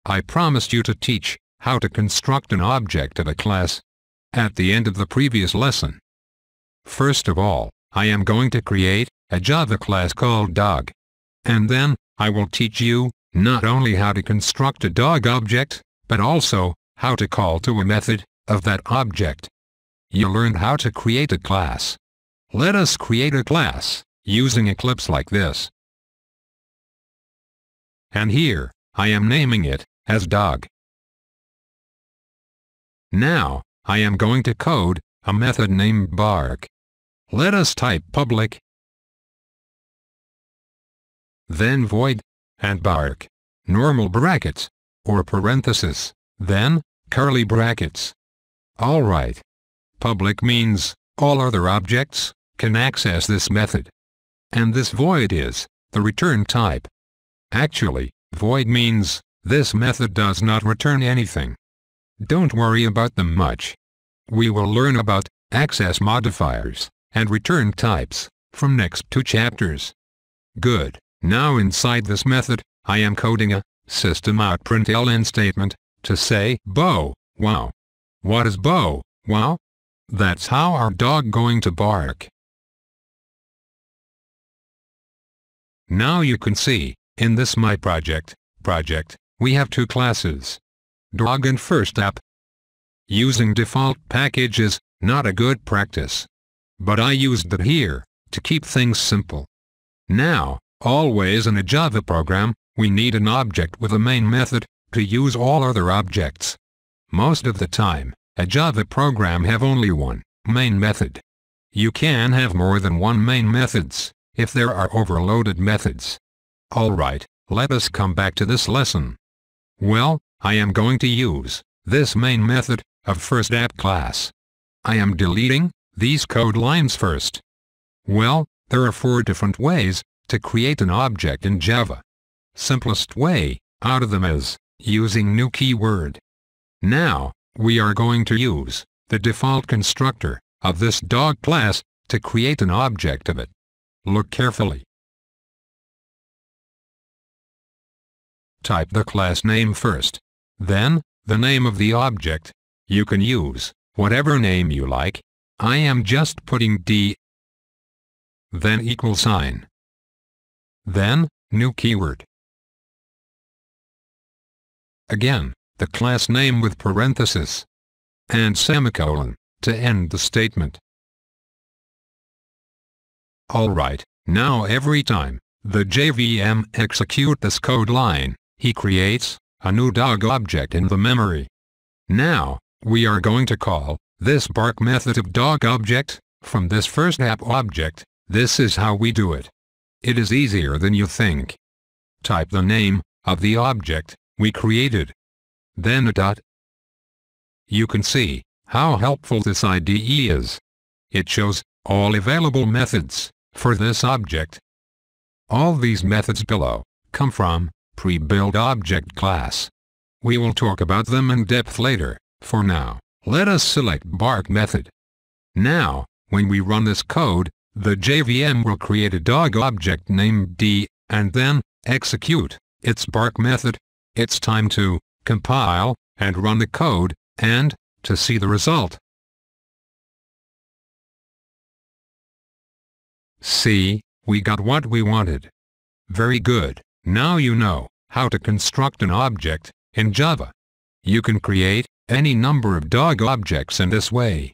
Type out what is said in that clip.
I promised you to teach how to construct an object of a class at the end of the previous lesson. First of all, I am going to create a Java class called dog. And then, I will teach you not only how to construct a dog object, but also how to call to a method of that object. You learned how to create a class. Let us create a class using Eclipse like this. And here, I am naming it as dog. Now, I am going to code a method named bark. Let us type public, then void, and bark, normal brackets, or parenthesis, then curly brackets. Alright. Public means all other objects can access this method. And this void is the return type. Actually, void means this method does not return anything. Don't worry about them much. We will learn about access modifiers and return types from next 2 chapters. Good. Now inside this method, I am coding a system.out.println statement to say bow wow. What is bow wow? That's how our dog going to bark. Now you can see, in this my project, we have 2 classes. Dog and first app. Using default package is not a good practice. But I used it here, to keep things simple. Now, always in a Java program, we need an object with a main method, to use all other objects. Most of the time, a Java program have only one main method. You can have more than one main methods, if there are overloaded methods. Alright, let us come back to this lesson. Well, I am going to use this main method of first app class. I am deleting these code lines first. Well, there are 4 different ways to create an object in Java. Simplest way out of them is using new keyword. Now, we are going to use the default constructor of this dog class to create an object of it. Look carefully. Type the class name first. Then, the name of the object. You can use whatever name you like. I am just putting D. Then equal sign. Then, new keyword. Again, the class name with parenthesis. And semicolon, to end the statement. Alright, now every time the JVM execute this code line, he creates a new dog object in the memory. Now, we are going to call this bark method of dog object from this first app object. This is how we do it. It is easier than you think. Type the name of the object we created. Then a dot. You can see how helpful this IDE is. It shows all available methods for this object. All these methods below come from pre-built object class. We will talk about them in depth later. For now, let us select bark method. Now, when we run this code, the JVM will create a dog object named D, and then execute its bark method. It's time to compile and run the code, and to see the result. See, we got what we wanted. Very good. Now you know how to construct an object in Java. You can create any number of dog objects in this way.